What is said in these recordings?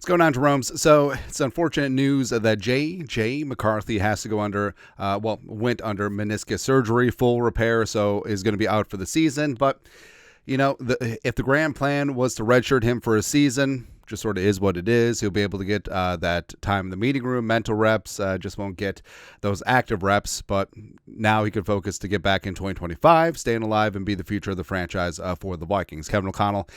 What's going on, Jerome's? So it's unfortunate news that JJ McCarthy has to go went under meniscus surgery, full repair, so is going to be out for the season. But, if the grand plan was to redshirt him for a season, just sort of is what it is. He'll be able to get that time in the meeting room, mental reps, just won't get those active reps. But now he could focus to get back in 2025, staying alive, and be the future of the franchise for the Vikings. Kevin O'Connell.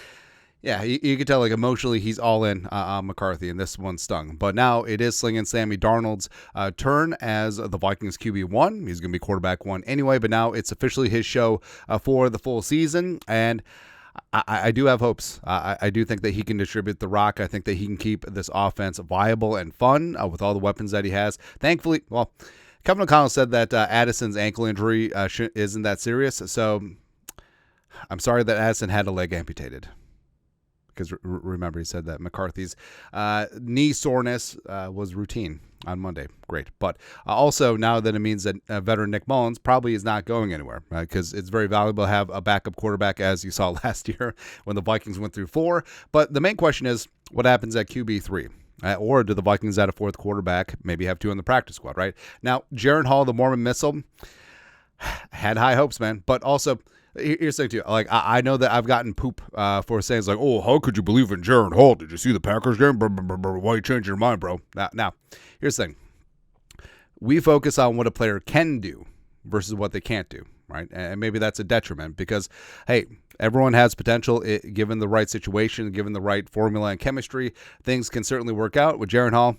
Yeah, you can tell, emotionally, he's all in on McCarthy, and this one stung. But now it is slinging Sammy Darnold's turn as the Vikings QB1. He's going to be quarterback one anyway, but now it's officially his show for the full season, and I do have hopes. I do think that he can distribute the rock. I think that he can keep this offense viable and fun with all the weapons that he has. Thankfully, Kevin O'Connell said that Addison's ankle injury isn't that serious, so I'm sorry that Addison had a leg amputated. Because remember, he said that McCarthy's knee soreness was routine on Monday. Great. But also, now that it means that veteran Nick Mullins probably is not going anywhere, because it's very valuable to have a backup quarterback, as you saw last year when the Vikings went through 4. But the main question is, what happens at QB3? Or do the Vikings add a 4th quarterback, maybe have 2 in the practice squad, right? Now, Jaron Hall, the Mormon Missile, had high hopes, man. But also, here's the thing, too. I know that I've gotten poop for saying, oh, how could you believe in Jaron Hall? Did you see the Packers game? Why you change your mind, bro? Now, here's the thing. We focus on what a player can do versus what they can't do, right? And maybe that's a detriment because, hey, everyone has potential. Given the right situation, given the right formula and chemistry, things can certainly work out. With Jaron Hall,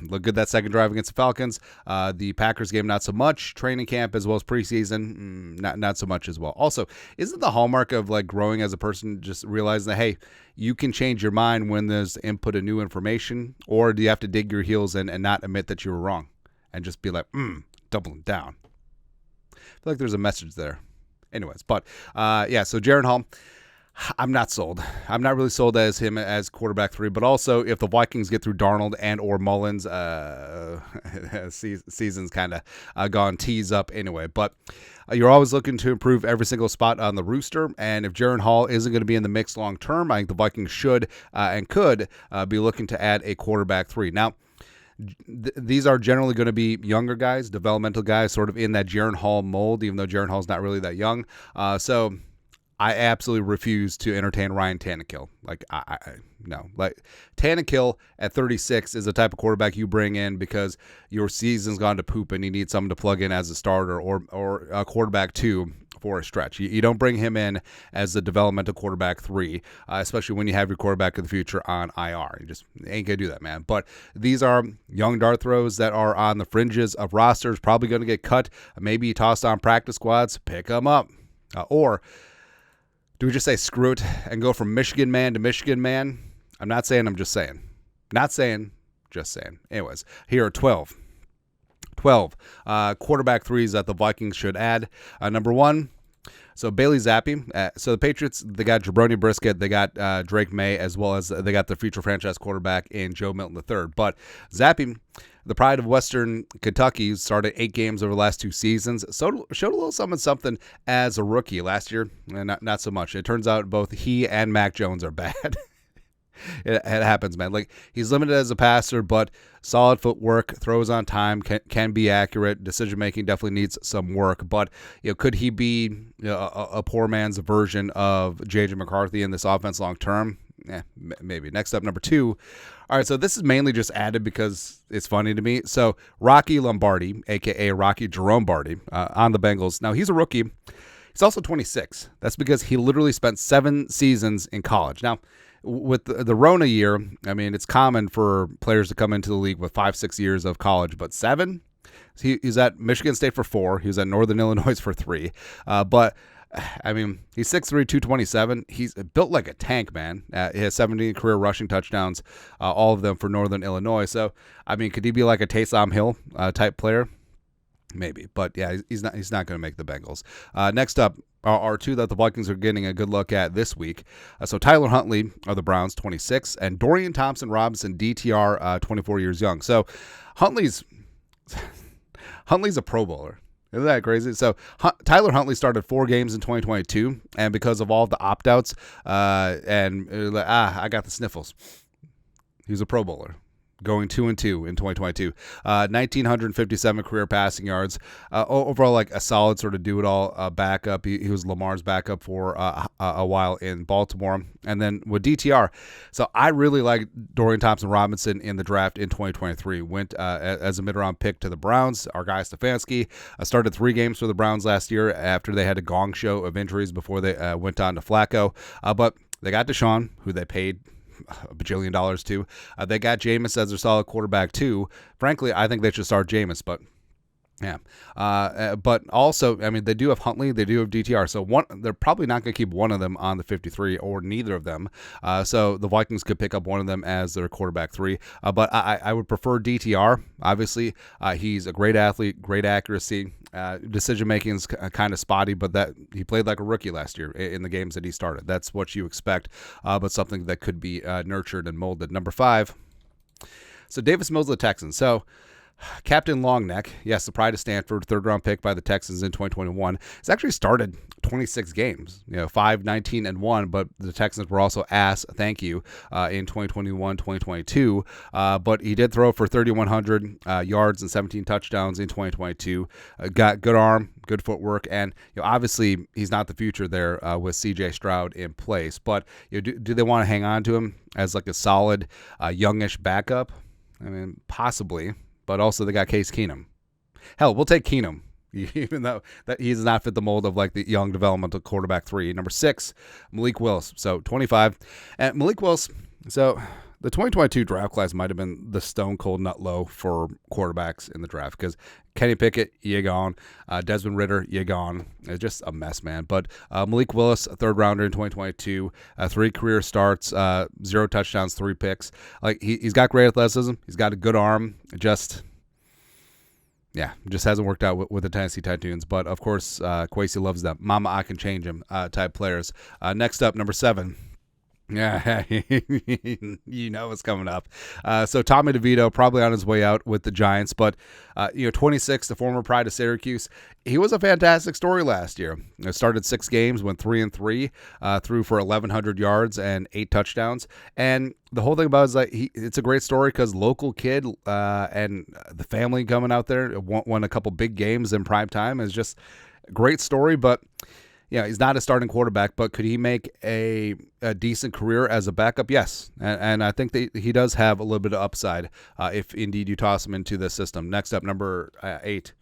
look good that second drive against the Falcons. The Packers game, not so much. Training camp as well as preseason, not so much as well. Also, isn't the hallmark of growing as a person just realizing that, hey, you can change your mind when there's input of new information, or do you have to dig your heels in and not admit that you were wrong and just be doubling down? I feel like there's a message there. Anyways, but so Jaron Hall, I'm not sold. I'm not really sold as him as quarterback 3, but also if the Vikings get through Darnold and or Mullins, season's kind of gone tease up anyway. But you're always looking to improve every single spot on the rooster, and if Jaron Hall isn't going to be in the mix long term, I think the Vikings should and could be looking to add a quarterback 3. Now, these are generally going to be younger guys, developmental guys, sort of in that Jaron Hall mold, even though Jaron Hall's not really that young. So I absolutely refuse to entertain Ryan Tannehill. No. Tannehill at 36 is the type of quarterback you bring in because your season's gone to poop and you need someone to plug in as a starter or a quarterback 2 for a stretch. You don't bring him in as the developmental quarterback 3, especially when you have your quarterback of the future on IR. You just ain't going to do that, man. But these are young dart throws that are on the fringes of rosters, probably going to get cut, maybe tossed on practice squads. Pick them up. Or do we just say screw it and go from Michigan man to Michigan man? I'm not saying, I'm just saying. Not saying, just saying. Anyways, here are 12 quarterback 3s that the Vikings should add. Number 1, so Bailey Zappi. So the Patriots, they got Jabroni Brisket, they got Drake May, as well as they got the future franchise quarterback in Joe Milton III. But Zappi, the pride of Western Kentucky, started 8 games over the last 2 seasons. So showed a little something as a rookie last year, and not so much. It turns out both he and Mac Jones are bad. It happens, man. He's limited as a passer, but solid footwork, throws on time, can be accurate. Decision making definitely needs some work. But could he be a poor man's version of JJ McCarthy in this offense long term? Maybe. Next up, number 2. All right, so this is mainly just added because it's funny to me. So Rocky Lombardi, a.k.a. Rocky Jerome Bardi, on the Bengals. Now, he's a rookie. He's also 26. That's because he literally spent 7 seasons in college. Now, with the Rona year, I mean, it's common for players to come into the league with 5-6 years of college, but 7? He's at Michigan State for 4. He was at Northern Illinois for 3. But I mean, he's 6'3", 227. He's built like a tank, man. He has 17 career rushing touchdowns, all of them for Northern Illinois. So, I mean, could he be like a Taysom Hill type player? Maybe, but yeah, he's not going to make the Bengals. Next up are 2 that the Vikings are getting a good look at this week. So Tyler Huntley of the Browns, 26, and Dorian Thompson-Robinson, DTR, 24 years young. So Huntley's a Pro Bowler. Isn't that crazy? So Tyler Huntley started 4 games in 2022, and because of all the opt-outs, I got the sniffles. He was a Pro Bowler, going 2-2 in 2022. 1,957 career passing yards. Overall, like a solid sort of do-it-all backup. He was Lamar's backup for a while in Baltimore. And then with DTR, so I really like Dorian Thompson-Robinson in the draft in 2023. Went as a mid-round pick to the Browns. Our guy Stefanski started 3 games for the Browns last year after they had a gong show of injuries before they went on to Flacco. But they got Deshaun, who they paid a bajillion dollars to. They got Jameis as their solid quarterback too. Frankly, I think they should start Jameis, but yeah. But also, I mean, they do have Huntley, they do have DTR, so they're probably not going to keep one of them on the 53 or neither of them. So the Vikings could pick up one of them as their quarterback 3. But I would prefer DTR. Obviously, he's a great athlete, great accuracy. Decision making is kind of spotty, but that he played like a rookie last year in the games that he started. That's what you expect, but something that could be nurtured and molded. Number 5. So Davis Mills of the Texans. So Captain Longneck, yes, the pride of Stanford, 3rd-round pick by the Texans in 2021. He's actually started 26 games, 5-19-1, but the Texans were also thank you, in 2021, 2022. But he did throw for 3,100 yards and 17 touchdowns in 2022. Got good arm, good footwork, and obviously he's not the future there with C.J. Stroud in place. But do they want to hang on to him as like a solid, youngish backup? I mean, possibly. But also they got Case Keenum. Hell, we'll take Keenum, even though that he does not fit the mold of like the young developmental quarterback 3. Number 6, Malik Willis. So 25. And Malik Willis, so the 2022 draft class might have been the stone cold nut low for quarterbacks in the draft because Kenny Pickett, you gone. Desmond Ridder, you gone. It's just a mess, man. But Malik Willis, a 3rd rounder in 2022, 3 career starts, 0 touchdowns, 3 picks. Like he's got great athleticism. He's got a good arm. Just hasn't worked out with the Tennessee Titans. But of course, Kwesi loves them. Mama, I can change him type players. Next up, number 7. Yeah, what's coming up. So Tommy DeVito probably on his way out with the Giants, but 26, the former pride of Syracuse, he was a fantastic story last year. Started 6 games, went 3-3, threw for 1,100 yards and 8 touchdowns. And the whole thing about it is like it's a great story because local kid and the family coming out there won a couple big games in prime time is just a great story, but. He's not a starting quarterback, but could he make a decent career as a backup? Yes, and I think that he does have a little bit of upside if indeed you toss him into the system. Next up, number 8.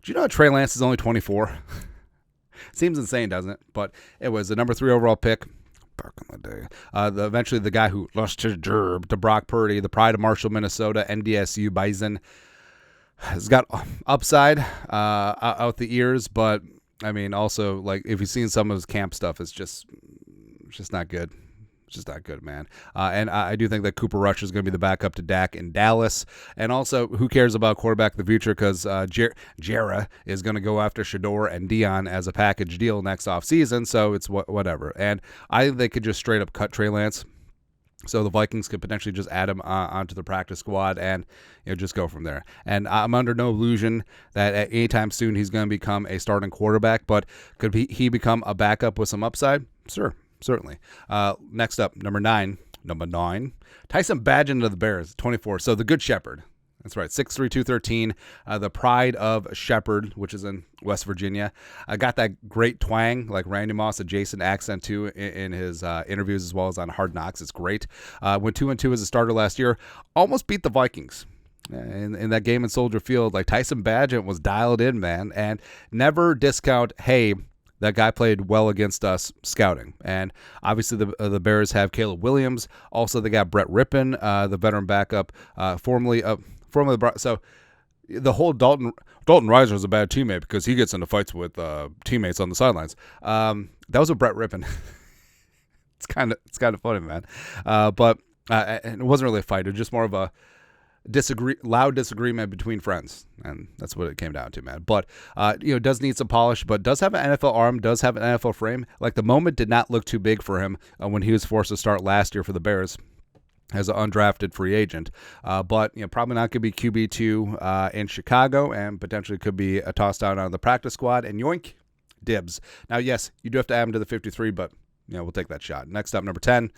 Do you know Trey Lance is only 24? Seems insane, doesn't it? But it was the number 3 overall pick back in the day. Eventually, the guy who lost his job to Brock Purdy, the pride of Marshall, Minnesota, NDSU Bison, has got upside out the ears, but. I mean, also, like, if you've seen some of his camp stuff, it's just not good. It's just not good, man. And I do think that Cooper Rush is going to be the backup to Dak in Dallas. And also, who cares about quarterback of the future? Because Jera is going to go after Shador and Dion as a package deal next offseason, so it's whatever. And I think they could just straight up cut Trey Lance. So the Vikings could potentially just add him onto the practice squad and just go from there. And I'm under no illusion that at any time soon he's going to become a starting quarterback, but could he become a backup with some upside? Sure, certainly. Next up, number 9, Tyson Bagent of the Bears, 24. So the Good Shepherd. That's right, 6'3", 213, the pride of Shepherd, which is in West Virginia. I got that great twang, like Randy Moss adjacent accent too in his interviews as well as on Hard Knocks. It's great. Went 2-2 as a starter last year. Almost beat the Vikings. In that game in Soldier Field, like Tyson Bagent was dialed in, man, and never discount, hey, that guy played well against us scouting. And obviously the Bears have Caleb Williams. Also, they got Brett Rippon, the veteran backup, formerly so the whole Dalton Reiser is a bad teammate because he gets into fights with teammates on the sidelines. That was with Brett Rippon. It's kind of funny, man. But it wasn't really a fight. It was just more of a loud disagreement between friends, and that's what it came down to, man. But does need some polish, but does have an NFL arm, does have an NFL frame. Like the moment did not look too big for him when he was forced to start last year for the Bears as an undrafted free agent. But probably not going to be QB2 in Chicago, and potentially could be tossed out on the practice squad, and yoink, dibs. Now, yes, you do have to add him to the 53, but we'll take that shot. Next up, number 10.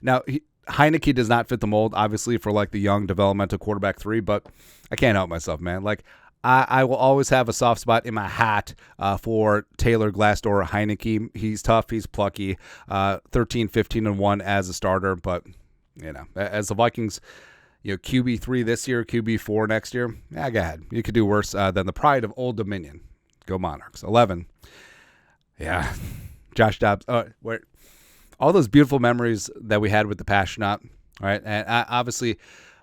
Now, Heineke does not fit the mold, obviously, for like the young developmental quarterback 3, but I can't help myself, man. Like, I will always have a soft spot in my hat for Taylor Glassdoor Heineke. He's tough. He's plucky. 13, 15-1 as a starter. But, as the Vikings, QB3 this year, QB4 next year, go ahead. You could do worse than the pride of Old Dominion. Go Monarchs. 11. Yeah. Josh Dobbs. All those beautiful memories that we had with the Passionate. All right. And obviously,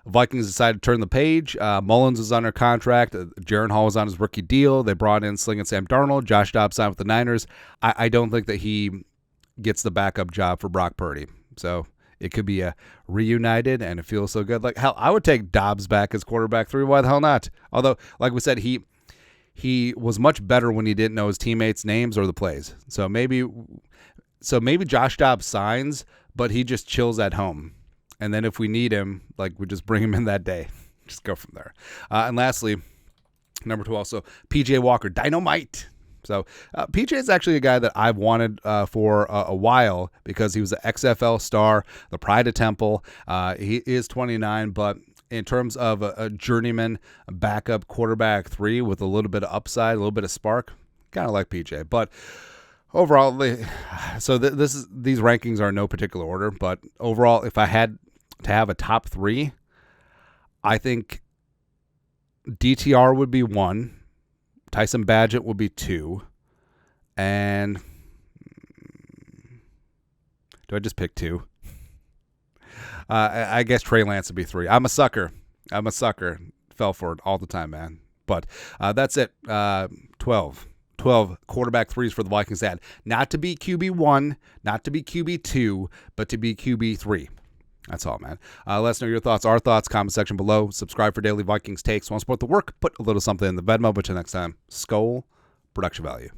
Vikings decided to turn the page. Mullins was under contract. Jaron Hall was on his rookie deal. They brought in Sling and Sam Darnold. Josh Dobbs signed with the Niners. I don't think that he gets the backup job for Brock Purdy. So it could be a reunited, and it feels so good. Like, hell, I would take Dobbs back as quarterback 3. Why the hell not? Although, like we said, he was much better when he didn't know his teammates' names or the plays. So maybe Josh Dobbs signs, but he just chills at home. And then if we need him, we just bring him in that day. Just go from there. And lastly, number 2 also, P.J. Walker, Dynamite. So P.J. is actually a guy that I've wanted for a while because he was an XFL star, the pride of Temple. He is 29, but in terms of a journeyman backup quarterback 3 with a little bit of upside, a little bit of spark, kind of like P.J. But overall, so these rankings are in no particular order, but overall, if I had to have a top 3, I think DTR would be 1, Tyson Badgett would be 2, and do I just pick 2? I guess Trey Lance would be 3. I'm a sucker. Fell for it all the time, man. But that's it. 12 quarterback 3s for the Vikings had. Not to be QB1, not to be QB2, but to be QB3. That's all, man. Let us know your thoughts, our thoughts, comment section below. Subscribe for daily Vikings takes. Want to support the work? Put a little something in the Venmo. But until next time, Skol, production value.